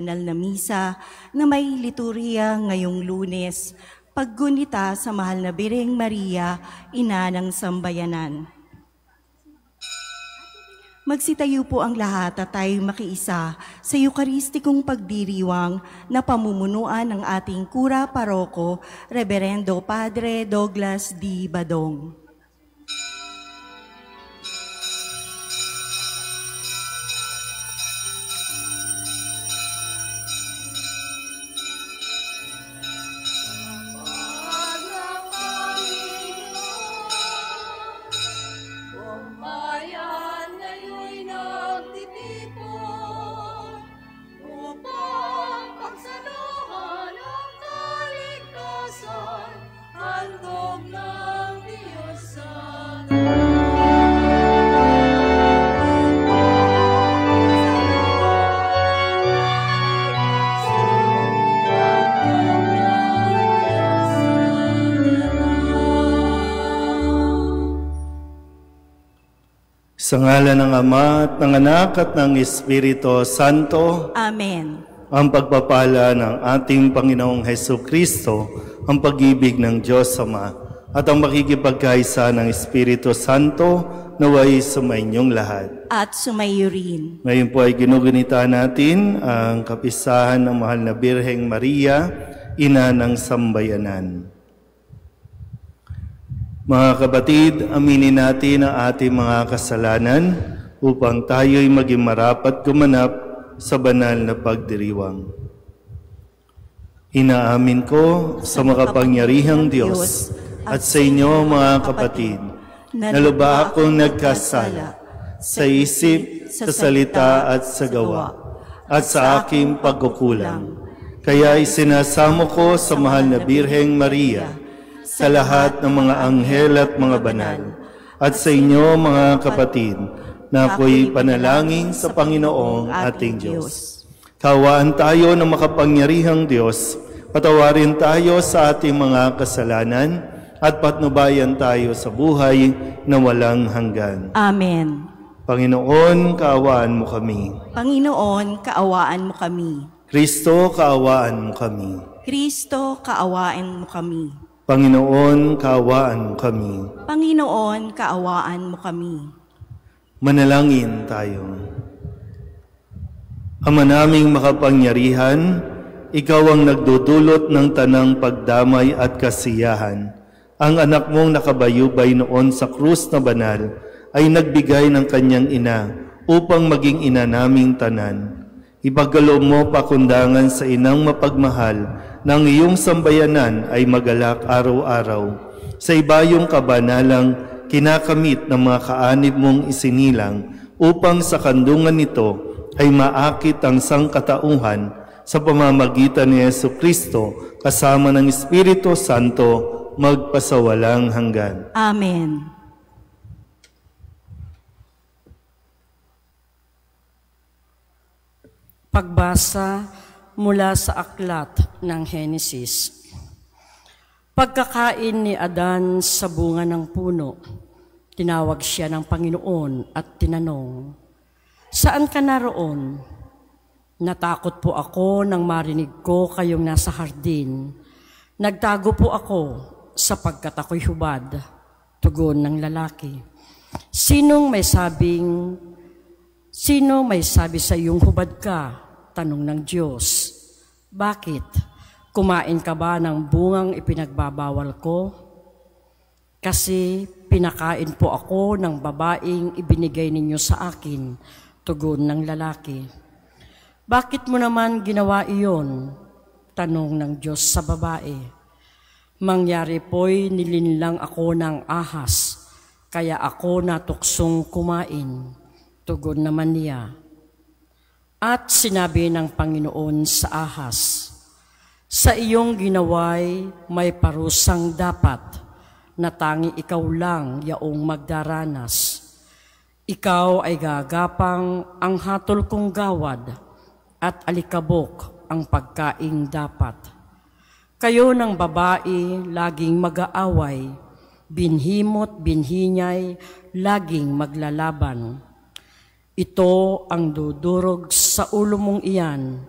banal na misa na may liturya ngayong Lunes, paggunita sa mahal na Birheng Maria, ina ng sambayanan. Magsitayo po ang lahat at tayo makiisa sa Eucharistikong pagdiriwang na pamumunuan ng ating Kura Paroko, Reverendo Padre Douglas D. Badong. Sa ngalan ng Ama at ng Anak at ng Espiritu Santo. Amen. Ang pagpapala ng ating Panginoong Hesukristo, ang pag-ibig ng Diyos Ama, at ang makikipagkaisa ng Espiritu Santo naway sumainyong lahat. At sumayo rin. Ngayon po ay ginugunita natin ang kapisahan ng mahal na Birheng Maria, ina ng sambayanan. Mga kapatid, aminin natin ang ating mga kasalanan upang tayo'y maging marapat gumanap sa banal na pagdiriwang. Inaamin ko sa makapangyarihang Diyos at sa inyo mga kapatid, na lubha akong nagkasala sa isip, sa salita at sa gawa, at sa aking pagkukulang. Kaya isinasamo ko sa mahal na Birheng Maria, sa lahat ng mga anghel at mga banal, at sa inyo mga kapatid, na ako'y panalangin sa Panginoong ating Diyos. Kawaan tayo ng makapangyarihang Diyos, patawarin tayo sa ating mga kasalanan, at patnubayan tayo sa buhay na walang hanggan. Amen. Panginoon, kaawaan mo kami. Panginoon, kaawaan mo kami. Kristo, kaawaan mo kami. Kristo, kaawaan mo kami. Panginoon, kaawaan mo kami. Panginoon, kaawaan mo kami. Manalangin tayo. Ama naming makapangyarihan, ikaw ang nagdudulot ng tanang pagdamay at kasiyahan. Ang anak mong nakabayubay noon sa krus na banal ay nagbigay ng kanyang ina upang maging ina naming tanan. Ipagkaloob mo pakundangan sa inang mapagmahal ng iyong sambayanan ay magalak araw-araw. Sa ibayong kabanalang kinakamit ng mga kaanib mong isinilang upang sa kandungan nito ay maakit ang sangkatauhan sa pamamagitan ni Jesucristo kasama ng Espiritu Santo magpasawalang hanggan. Amen. Pagbasa mula sa aklat ng Henesis. Pagkakain ni Adan sa bunga ng puno, tinawag siya ng Panginoon at tinanong, "Saan ka naroon?" "Natakot po ako nang marinig ko kayong nasa hardin. Nagtago po ako sapagkat ako'y hubad," tugon ng lalaki. Sino may sabi sa iyong hubad ka?" Tanong ng Diyos. "Bakit? Kumain ka ba ng bungang ipinagbabawal ko?" "Kasi pinakain po ako ng babaeng ibinigay ninyo sa akin," tugon ng lalaki. "Bakit mo naman ginawa iyon?" Tanong ng Diyos sa babae. "Mangyari po'y nilinlang ako ng ahas, kaya ako natuksong kumain," tugon naman niya. At sinabi ng Panginoon sa ahas, "Sa iyong ginaway may parusang dapat, na tanging ikaw lang yaong magdaranas. Ikaw ay gagapang ang hatol kong gawad, at alikabok ang pagkaing dapat. Kayo ng babae laging mag-aaway, binhimo't binhinyay laging maglalaban. Ito ang dudurog sa ulo mong iyan,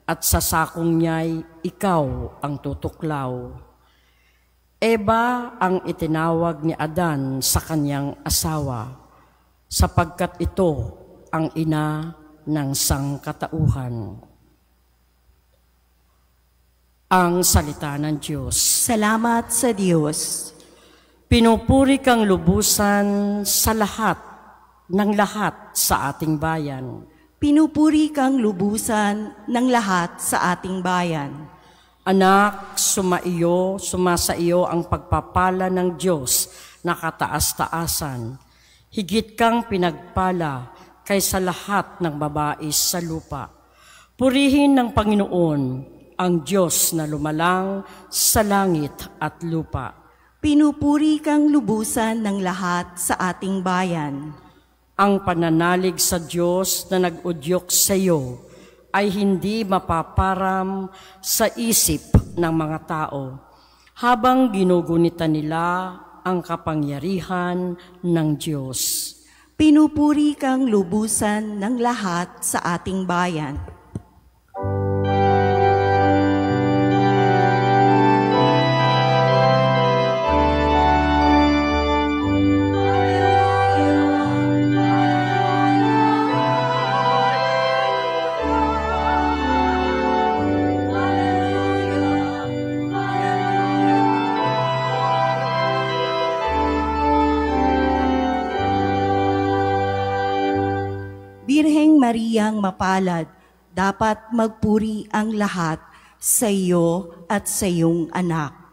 at sa sakong niya'y ikaw ang tutuklaw. Eva ang itinawag ni Adan sa kanyang asawa, sapagkat ito ang ina ng sangkatauhan. Ang salita ng Diyos. Salamat sa Diyos. Pinupuri kang lubusan sa lahat sa ating bayan. Pinupuri kang lubusan ng lahat sa ating bayan. Anak, sumasa iyo ang pagpapala ng Diyos na kataas-taasan. Higit kang pinagpala kaysa lahat ng babae sa lupa. Purihin ng Panginoon ang Diyos na lumalang sa langit at lupa. Pinupuri kang lubusan ng lahat sa ating bayan. Ang pananalig sa Diyos na nag-udyok sa iyo ay hindi mapaparam sa isip ng mga tao, habang ginugunita nila ang kapangyarihan ng Diyos. Pinupuri kang lubusan ng lahat sa ating bayan. Birheng Mariang mapalad, dapat magpuri ang lahat sa iyo at sa iyong anak.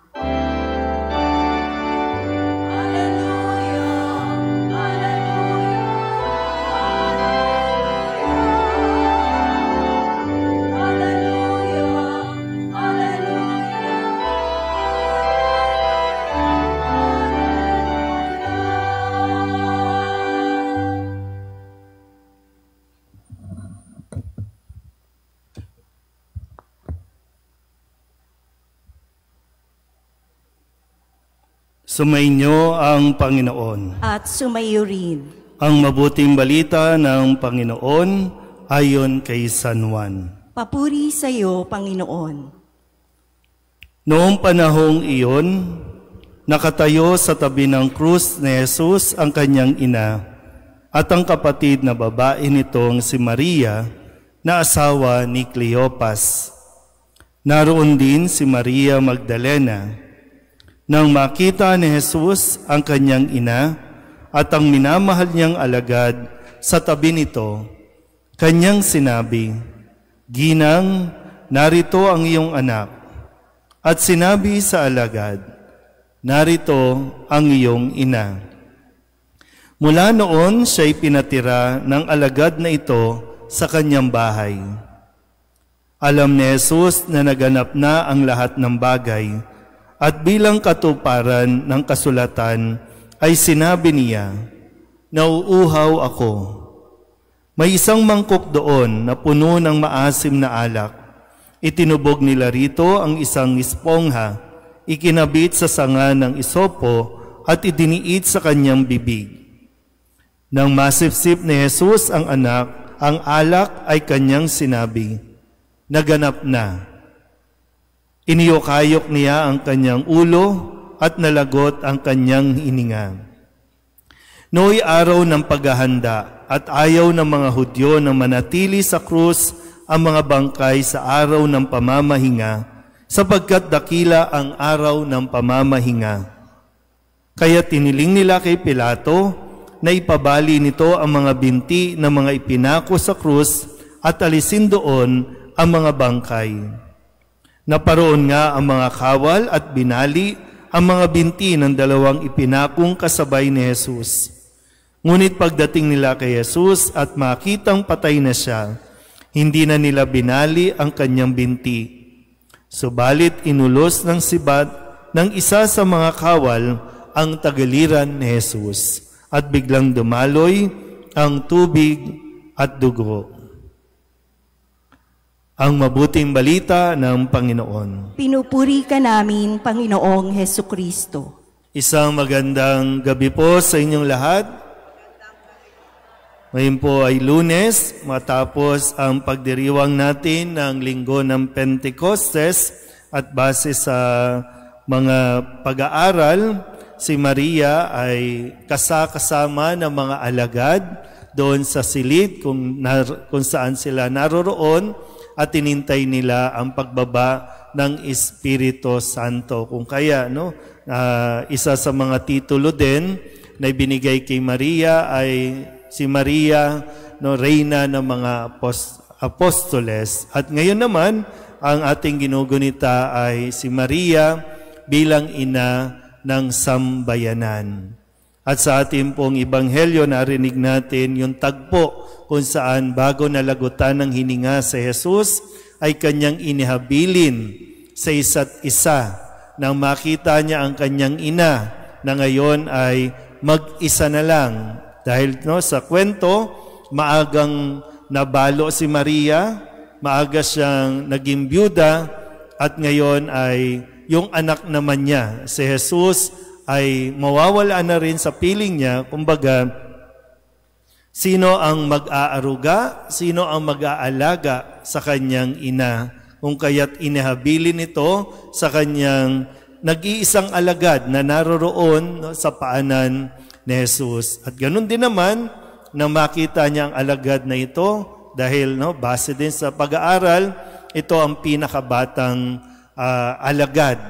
Sumainyo ang Panginoon. At sumayo rin. Ang mabuting balita ng Panginoon ayon kay San Juan. Papuri sa iyo, Panginoon. Noong panahong iyon, nakatayo sa tabi ng krus ni Jesus ang kanyang ina at ang kapatid na babae nitong si Maria na asawa ni Cleopas. Naroon din si Maria Magdalena. Nang makita ni Jesus ang kanyang ina at ang minamahal niyang alagad sa tabi nito, kanyang sinabi, "Ginang, narito ang iyong anak." At sinabi sa alagad, "Narito ang iyong ina." Mula noon siya'y pinatira ng alagad na ito sa kanyang bahay. Alam ni Jesus na naganap na ang lahat ng bagay, at bilang katuparan ng kasulatan ay sinabi niya, "Nauuhaw ako." May isang mangkok doon na puno ng maasim na alak. Itinubog nila rito ang isang espongha, ikinabit sa sanga ng isopo at idiniit sa kanyang bibig. Nang masipsip ni Jesus ang anak, ang alak ay kanyang sinabi, "Naganap na." Iniyokayok niya ang kanyang ulo at nalagot ang kanyang hininga. Nooy araw ng paghahanda at ayaw ng mga Hudyo na manatili sa krus ang mga bangkay sa araw ng pamamahinga, sapagkat dakila ang araw ng pamamahinga. Kaya tiniling nila kay Pilato na ipabali nito ang mga binti ng mga ipinako sa krus at alisin doon ang mga bangkay. Naparoon nga ang mga kawal at binali ang mga binti ng dalawang ipinakong kasabay ni Jesus. Ngunit pagdating nila kay Jesus at makitang patay na siya, hindi na nila binali ang kanyang binti. Subalit inulos ng sibat ng isa sa mga kawal ang tagiliran ni Jesus at biglang dumaloy ang tubig at dugo. Ang mabuting balita ng Panginoon. Pinupuri ka namin, Panginoong Hesukristo. Isang magandang gabi po sa inyong lahat. Ngayon po ay Lunes, matapos ang pagdiriwang natin ng linggo ng Pentecostes at base sa mga pag-aaral, si Maria ay kasama ng mga alagad doon sa silid kung saan sila naroroon at tinintay nila ang pagbaba ng Espiritu Santo. Kung kaya, isa sa mga titulo din na ibinigay kay Maria ay si Maria, Reyna ng mga apostoles. At ngayon naman, ang ating ginugunita ay si Maria bilang ina ng sambayanan. At sa ating pong Ebanghelyo, narinig natin yung tagpo kung saan bago nalagutan ng hininga si Jesus, ay kanyang inihabilin sa isa't isa nang makita niya ang kanyang ina na ngayon ay mag-isa na lang. Dahil sa kwento, maagang nabalo si Maria, maaga siyang naging byuda, at ngayon ay yung anak naman niya, si Jesus, ay mawawala na rin sa piling niya. Kumbaga, sino ang mag-aaruga, sino ang mag-aalaga sa kanyang ina? Kung kaya't inihabilin ito sa kanyang nag-iisang alagad na naroroon sa paanan ni Jesus. At ganun din naman, na makita niya ang alagad na ito, dahil base din sa pag-aaral, ito ang pinakabatang alagad.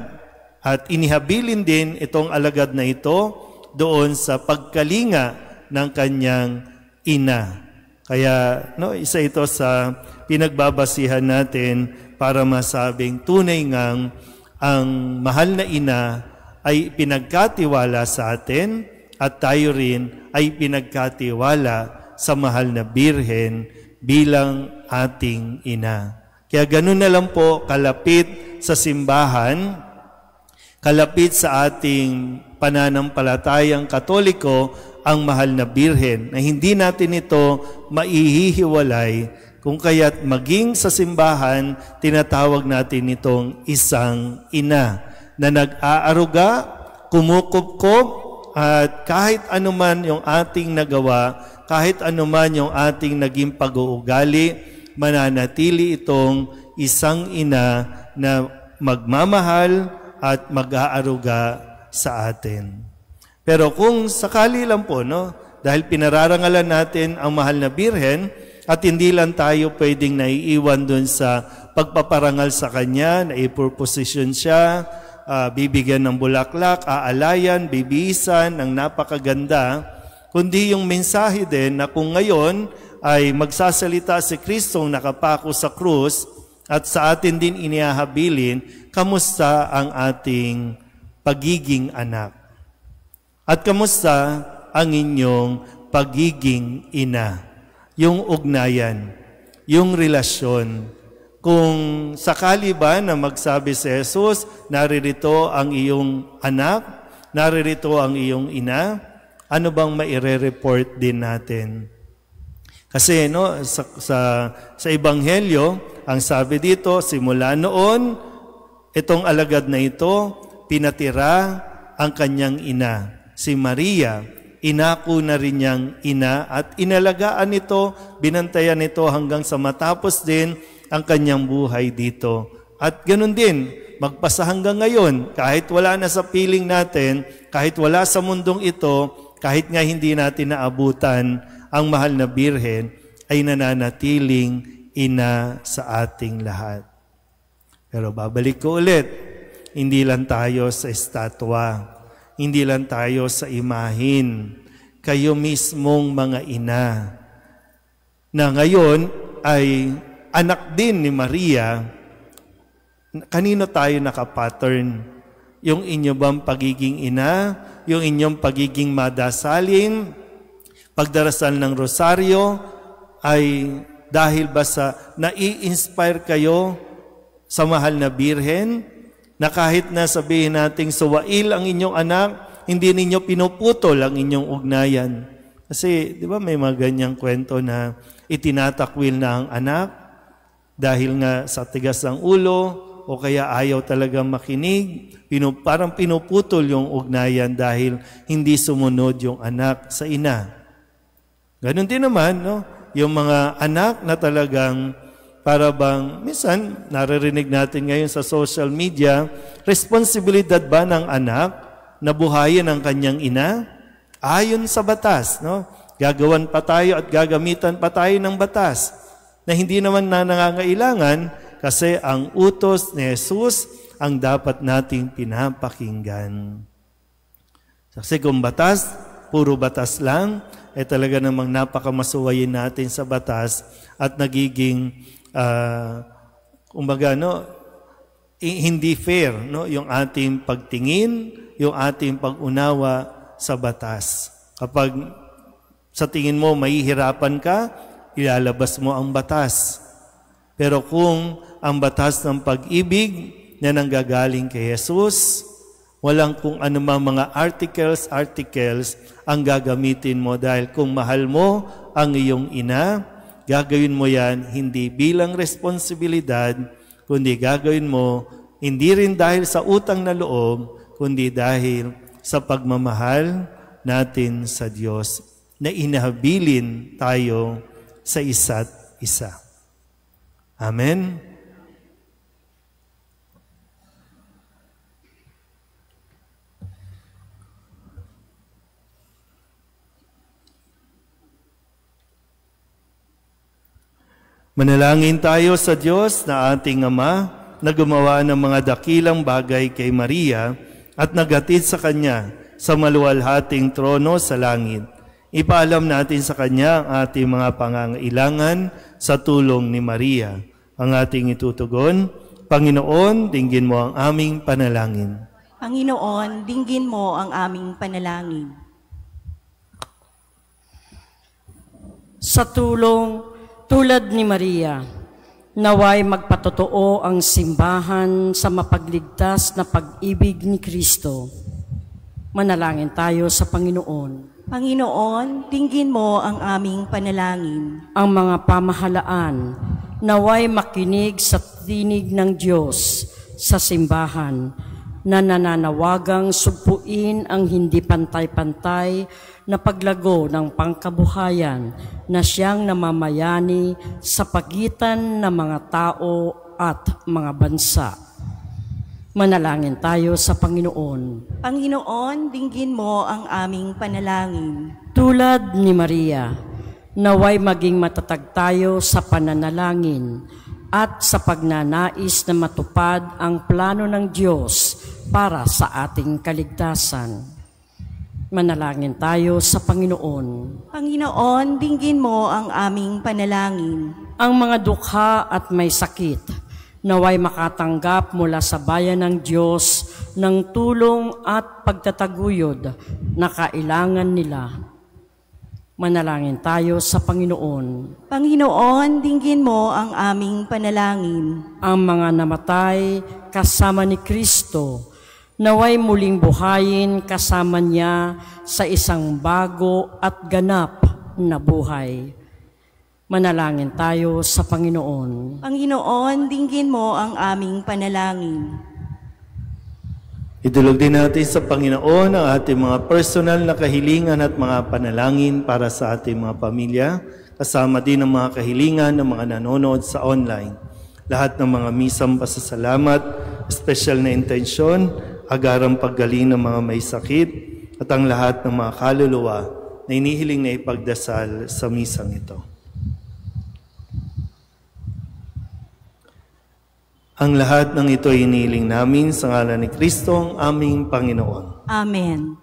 At inihabilin din itong alagad na ito doon sa pagkalinga ng kanyang ina. Kaya isa ito sa pinagbabasihan natin para masabing tunay ngang ang mahal na ina ay pinagkatiwala sa atin at tayo rin ay pinagkatiwala sa mahal na Birhen bilang ating ina. Kaya ganun na lang po kalapit sa simbahan, kalapit sa ating pananampalatayang Katoliko ang mahal na Birhen, na hindi natin ito maihihiwalay, kung kaya't maging sa simbahan, tinatawag natin itong isang ina na nag-aaruga, kumukupkop, at kahit anuman yung ating nagawa, kahit anuman yung ating naging pag-uugali, mananatili itong isang ina na magmamahal at mag-aaruga sa atin. Pero kung sakali lang po, dahil pinararangalan natin ang mahal na Birhen, at hindi lang tayo pwedeng naiiwan dun sa pagpaparangal sa kanya, na i-proposition siya, bibigyan ng bulaklak, aalayan, bibihisan ng napakaganda, kundi yung mensahe din na kung ngayon ay magsasalita si Kristong nakapako sa krus at sa atin din inihabilin, kamusta ang ating pagiging anak? At kamusta ang inyong pagiging ina? Yung ugnayan, yung relasyon. Kung sakali ba na magsabi si Jesus, naririto ang iyong anak, naririto ang iyong ina, ano bang maire-report din natin? Kasi sa Ebanghelyo, ang sabi dito, simula noon, itong alagad na ito, pinatira ang kanyang ina. Si Maria, inako na rin niyang ina at inalagaan ito, binantayan ito hanggang sa matapos din ang kanyang buhay dito. At ganun din, magpasa hanggang ngayon, kahit wala na sa piling natin, kahit wala sa mundong ito, kahit nga hindi natin naabutan ang mahal na Birhen, ay nananatiling ina sa ating lahat. Pero babalik ko ulit, hindi lang tayo sa estatwa, hindi lang tayo sa imahin, kayo mismong mga ina, na ngayon ay anak din ni Maria. Kanino tayo nakapattern? Yung inyo bang pagiging ina? Yung inyong pagiging madasalin? Pagdarasal ng rosaryo? Ay dahil ba sa nai-inspire kayo sa mahal na Birhen? Na kahit na sabihin nating suwail ang inyong anak, hindi ninyo pinuputol ang inyong ugnayan. Kasi, di ba may mga ganyang kwento na itinatakwil na ang anak dahil nga sa tigas ng ulo o kaya ayaw talagang makinig, parang pinuputol yung ugnayan dahil hindi sumunod yung anak sa ina. Ganon din naman, no? Yung mga anak na talagang para bang, minsan, naririnig natin ngayon sa social media, responsibilidad ba ng anak na buhayin ang kanyang ina? Ayon sa batas, no? Gagawan pa tayo at gagamitan pa tayo ng batas na hindi naman na nangangailangan kasi ang utos ni Jesus ang dapat nating pinapakinggan. Kasi kung batas, puro batas lang, talaga namang napakamasuwayin natin sa batas at nagiging hindi fair, no, yung ating pagtingin, yung ating pag-unawa sa batas. Kapag sa tingin mo mahihirapan ka, ilalabas mo ang batas. Pero kung ang batas ng pag-ibig na nanggagaling kay Jesus, walang kung anumang mga articles ang gagamitin mo dahil kung mahal mo ang iyong ina, gagawin mo yan hindi bilang responsibilidad, kundi gagawin mo hindi rin dahil sa utang na loob, kundi dahil sa pagmamahal natin sa Diyos na inahabilin tayo sa isa't isa. Amen? Manalangin tayo sa Diyos na ating Ama na gumawa ng mga dakilang bagay kay Maria at naghatid sa Kanya sa maluwalhating trono sa langit. Ipaalam natin sa Kanya ang ating mga pangangailangan sa tulong ni Maria. Ang ating itutugon, Panginoon, dinggin mo ang aming panalangin. Panginoon, dinggin mo ang aming panalangin. Sa tulad ni Maria, naway magpatotoo ang simbahan sa mapagligtas na pag-ibig ni Kristo. Manalangin tayo sa Panginoon. Panginoon, dinggin mo ang aming panalangin. Ang mga pamahalaan, naway makinig sa tinig ng Diyos sa simbahan na nananawagang sugpuin ang hindi pantay-pantay na paglago ng pangkabuhayan na siyang namamayani sa pagitan ng mga tao at mga bansa. Manalangin tayo sa Panginoon. Panginoon, dinggin mo ang aming panalangin. Tulad ni Maria, naway maging matatag tayo sa pananalangin at sa pagnanais na matupad ang plano ng Diyos para sa ating kaligtasan. Manalangin tayo sa Panginoon. Panginoon, dinggin mo ang aming panalangin. Ang mga dukha at may sakit, naway makatanggap mula sa bayan ng Diyos ng tulong at pagtataguyod na kailangan nila. Manalangin tayo sa Panginoon. Panginoon, dinggin mo ang aming panalangin. Ang mga namatay kasama ni Kristo, naway muling buhayin kasama niya sa isang bago at ganap na buhay. Manalangin tayo sa Panginoon. Panginoon, dinggin mo ang aming panalangin. Idulog din natin sa Panginoon ang ating mga personal na kahilingan at mga panalangin para sa ating mga pamilya, kasama din ang mga kahilingan ng mga nanonood sa online. Lahat ng mga misang pasasalamat, espesyal na intensyon, agarang paggaling ng mga may sakit, at ang lahat ng mga kaluluwa na inihiling na ipagdasal sa misang ito. Ang lahat ng ito ay inihiling namin sa ngalan ni Kristo, ang aming Panginoon. Amen.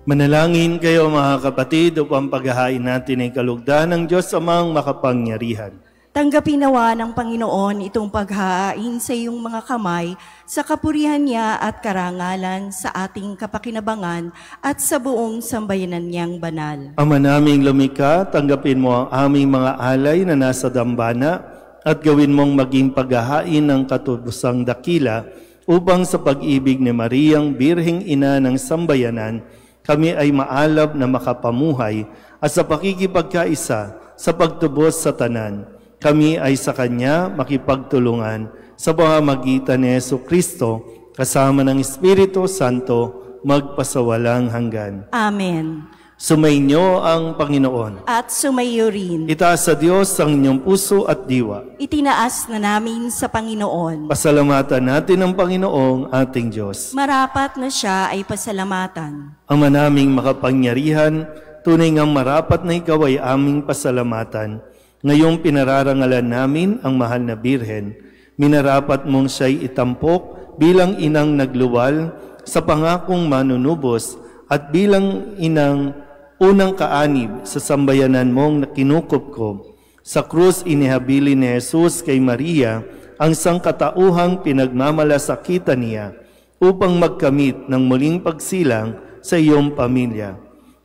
Manalangin kayo mga kapatid upang paghahain natin ay kalugdan ng Diyos Amang makapangyarihan. Tanggapin nawa ng Panginoon itong paghahain sa iyong mga kamay sa kapurihan niya at karangalan sa ating kapakinabangan at sa buong sambayanan niyang banal. Ama naming lumikha, tanggapin mo ang aming mga alay na nasa dambana at gawin mong maging paghahain ng katubusang dakila upang sa pag-ibig ni Mariang Birheng Ina ng Sambayanan, kami ay maalab na makapamuhay at sa pakikipagkaisa sa pagtubos sa tanan. Kami ay sa Kanya makipagtulungan sa pamamagitan ni Jesucristo kasama ng Espiritu Santo magpasawalang hanggan. Amen. Sumainyo ang Panginoon. At sumayo rin. Itaas sa Diyos ang inyong puso at diwa. Itinaas na namin sa Panginoon. Pasalamatan natin ang Panginoong ating Diyos. Marapat na siya ay pasalamatan. Ama naming makapangyarihan, tunay ngang marapat na ikaw ay aming pasalamatan. Ngayong pinararangalan namin ang mahal na Birhen, minarapat mong siya'y itampok bilang inang nagluwal sa pangakong manunubos at bilang inang unang kaanib sa sambayanan mong kinukupkob. Sa krus inihabili ni Jesus kay Maria ang sangkatauhang pinagmamalasakitan niya upang magkamit ng muling pagsilang sa iyong pamilya.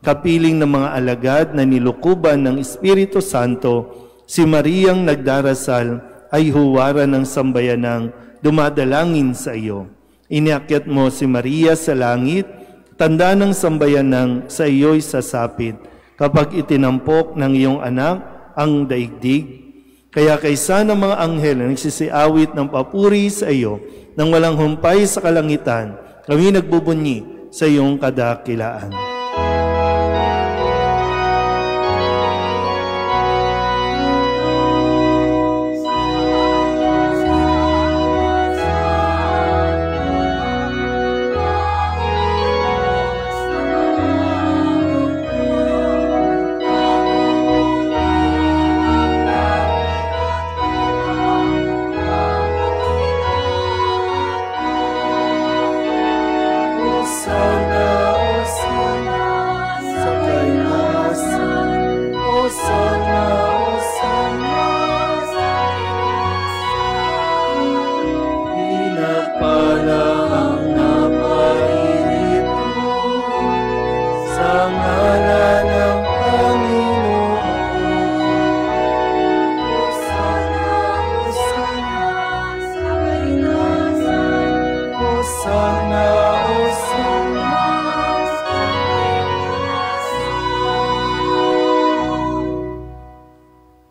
Kapiling ng mga alagad na nilukuban ng Espiritu Santo, si Mariang nagdarasal ay huwaran ng sambayanang dumadalangin sa iyo. Iniakyat mo si Maria sa langit, tanda ng sambayanang sa iyo'y sasapit kapag itinampok ng iyong anak ang daigdig. Kaya kaysa ng mga anghel na nagsisiawit ng papuri sa iyo nang walang humpay sa kalangitan, kami nagbubunyi sa iyong kadakilaan.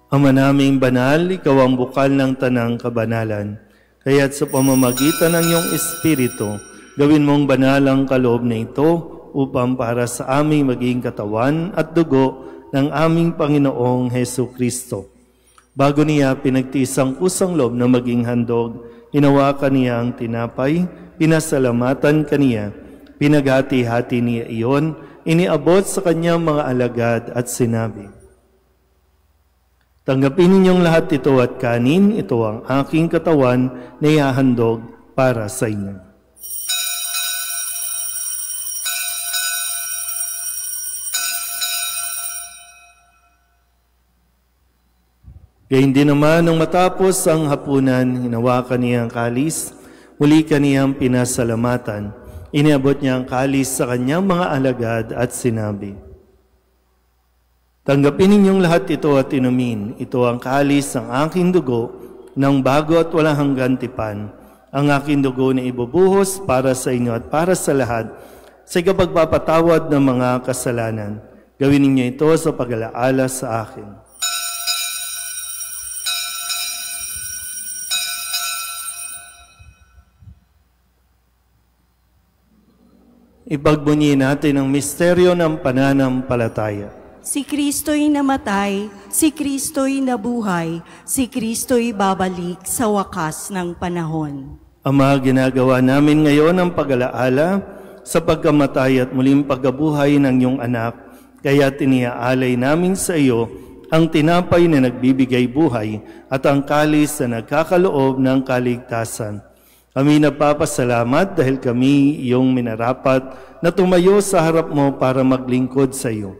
Ama naming banal, ikaw ang bukal ng tanang kabanalan. Kaya't sa pamamagitan ng iyong Espiritu, gawin mong banal ang kaloob na ito upang para sa aming maging katawan at dugo ng aming Panginoong Jesucristo. Bago niya pinagtiis ang kusang loob na maging handog, hinawakan niya ang tinapay, pinasalamatan kaniya, pinaghati-hati niya iyon, iniabot sa kanyang mga alagad at sinabi, tanggapin ninyong lahat ito at kanin, ito ang aking katawan na ihahandog para sa inyo. Gayun din naman, nung matapos ang hapunan, hinawakan niya ang kalis, muli kaniyang pinasalamatan. Iniabot niya ang kalis sa kanyang mga alagad at sinabi, tanggapin ninyong lahat ito at inumin. Ito ang kalis ng aking dugo ng bago at walang hanggan tipan. Ang aking dugo na ibubuhos para sa inyo at para sa lahat sa ikapagpapatawad ng mga kasalanan. Gawin ninyo ito sa pag-alaala sa akin. Ipagbunyi natin ang misteryo ng pananampalataya. Si Kristo'y namatay, si Kristo'y nabuhay, si Kristo'y babalik sa wakas ng panahon. Ama, ginagawa namin ngayon ang pag-alaala sa pagkamatay at muling pagkabuhay ng iyong anak, kaya tiniaalay namin sa iyo ang tinapay na nagbibigay buhay at ang kalis na nagkakaloob ng kaligtasan. Kami nagpapasalamat dahil kami iyong minarapat na tumayo sa harap mo para maglingkod sa iyo.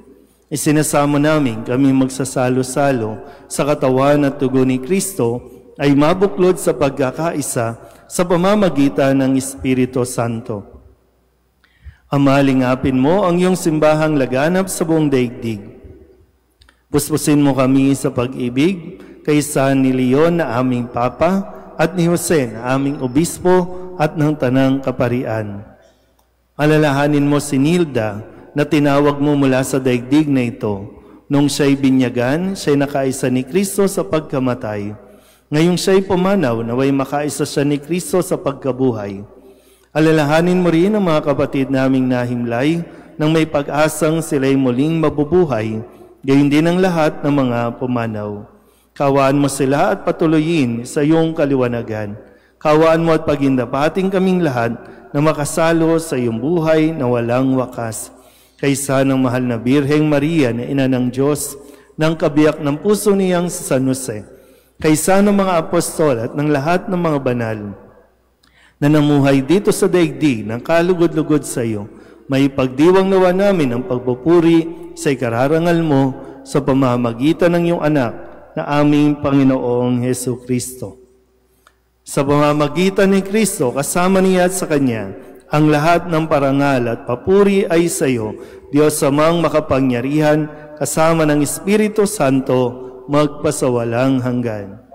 Isinasamo namin kami magsasalo-salo sa katawan at dugo ni Kristo ay mabuklod sa pagkakaisa sa pamamagitan ng Espiritu Santo. Ama, lingapin mo ang iyong simbahang laganap sa buong daigdig. Puspusin mo kami sa pag-ibig kay San ni Leon na aming Papa at ni Jose na aming Obispo at ng Tanang Kaparian. Alalahanin mo si Nilda na tinawag mo mula sa daigdig na ito. Nung siya'y binyagan, siya'y nakaisa ni Kristo sa pagkamatay. Ngayong siya'y pumanaw, naway makaisa siya ni Kristo sa pagkabuhay. Alalahanin mo rin ang mga kapatid naming nahimlay nang may pag-asang sila'y muling mabubuhay, gayon din ang lahat ng mga pumanaw. Kawaan mo sila at patuloyin sa iyong kaliwanagan. Kawaan mo at pagindapating kaming lahat na makasalo sa iyong buhay na walang wakas. Kaysa ng mahal na Birheng Maria na ina ng Diyos, ng kabiyak ng puso niyang si San Jose, kaysa ng mga apostol at ng lahat ng mga banal na namuhay dito sa daigdig ng kalugod-lugod sa iyo, may pagdiwang nawa namin ang pagpupuri sa ikararangal mo sa pamamagitan ng iyong anak na aming Panginoong Hesu Kristo. Sa pamamagitan ni Kristo, kasama niya at sa Kanya, ang lahat ng parangal at papuri ay sa iyo, Diyos Amang makapangyarihan, kasama ng Espiritu Santo, magpasawalang hanggan.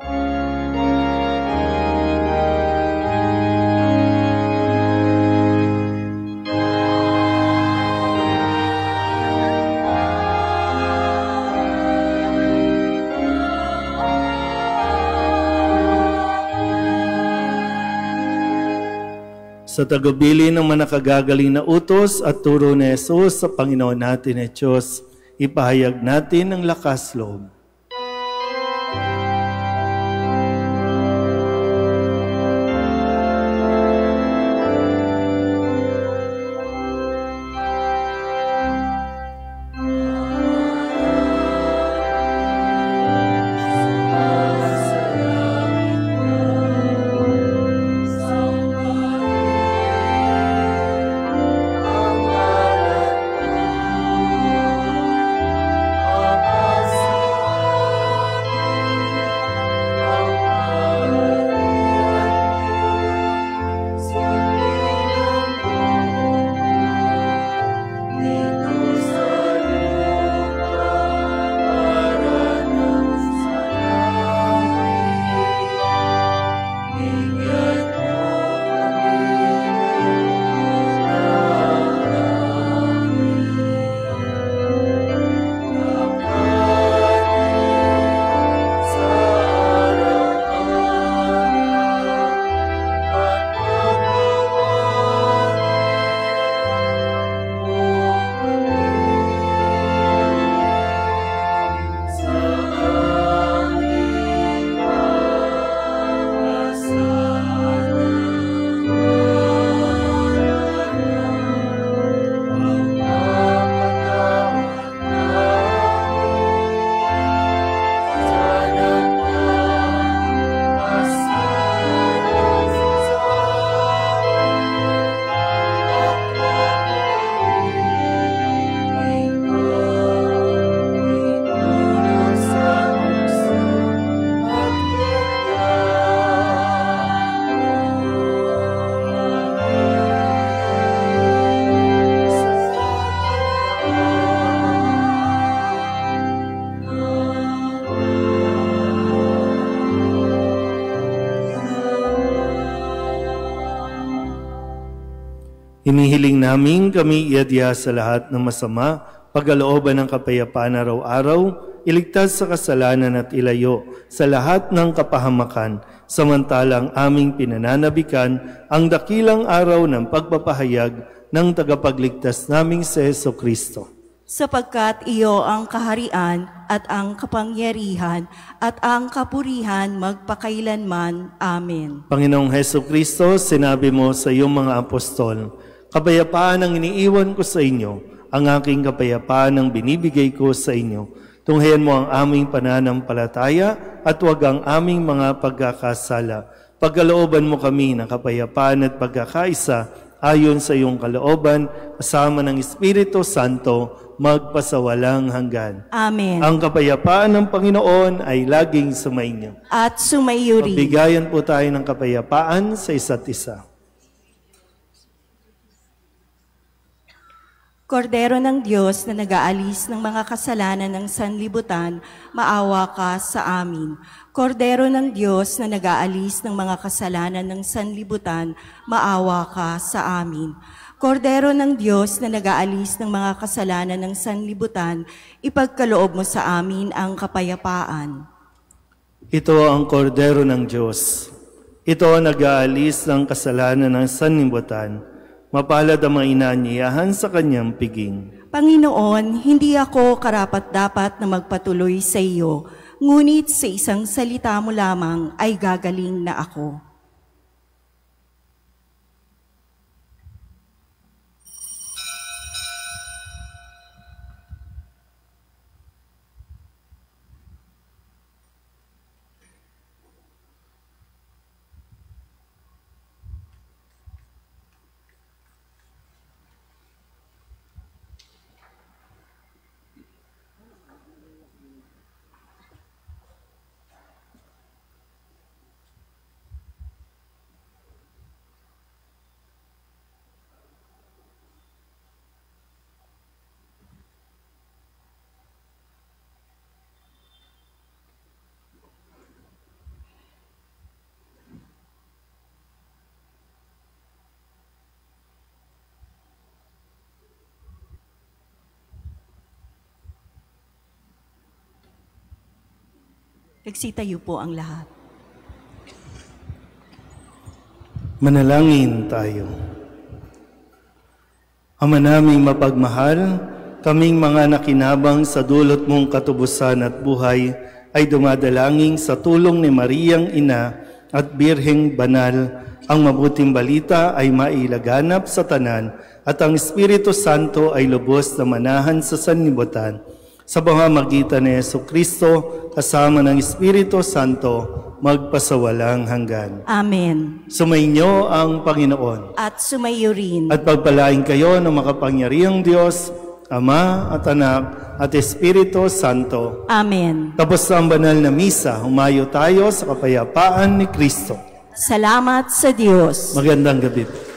Sa tagubilin ng manakagagaling na utos at turo ni Jesus sa Panginoon natin at Diyos, ipahayag natin ang lakas loob. Hinihiling namin kami iadya sa lahat ng masama, pagkalooban ng kapayapaan araw-araw, iligtas sa kasalanan at ilayo sa lahat ng kapahamakan, samantalang aming pinananabikan ang dakilang araw ng pagpapahayag ng tagapagligtas naming si Hesu Kristo. Sapagkat iyo ang kaharian at ang kapangyarihan at ang kapurihan magpakailanman. Amen. Panginoong Hesu Kristo, sinabi mo sa iyong mga apostol, kapayapaan ang iniiwan ko sa inyo, ang aking kapayapaan ang binibigay ko sa inyo. Tunghayan mo ang aming pananampalataya at huwag ang aming mga pagkakasala. Pagkalooban mo kami ng kapayapaan at pagkakaisa ayon sa iyong kalooban, kasama ng Espiritu Santo, magpasawalang hanggan. Amen. Ang kapayapaan ng Panginoon ay laging sumainyo. At sumayo rin. Pabigayan po tayo ng kapayapaan sa isa't isa. Kordero ng Diyos na nag-aalis ng mga kasalanan ng sanlibutan, maawa ka sa amin. Kordero ng Diyos na nag-aalis ng mga kasalanan ng sanlibutan, maawa ka sa amin. Kordero ng Diyos na nag-aalis ng mga kasalanan ng sanlibutan, ipagkaloob mo sa amin ang kapayapaan. Ito ang kordero ng Diyos. Ito ang nag-aalis ng kasalanan ng sanlibutan. Mapalad ang mga inaanyayahan sa kanyang piging. Panginoon, hindi ako karapat-dapat na magpatuloy sa iyo, ngunit sa isang salita mo lamang ay gagaling na ako. Nagsitayo po ang lahat. Manalangin tayo. Ama naming mapagmahal, kaming mga nakinabang sa dulot mong katubusan at buhay ay dumadalangin sa tulong ni Mariang Ina at Birheng Banal. Ang mabuting balita ay mailaganap sa tanan at ang Espiritu Santo ay lubos na manahan sa sanlibutan. Sa pamamagitan ni Jesucristo, kasama ng Espiritu Santo, magpasawalang hanggan. Amen. Sumainyo ang Panginoon. At sumayo rin. At pagpalain kayo ng makapangyarihang Diyos, Ama at Anak at Espiritu Santo. Amen. Tapos na ang banal na misa, humayo tayo sa kapayapaan ni Kristo. Salamat sa Diyos. Magandang gabi.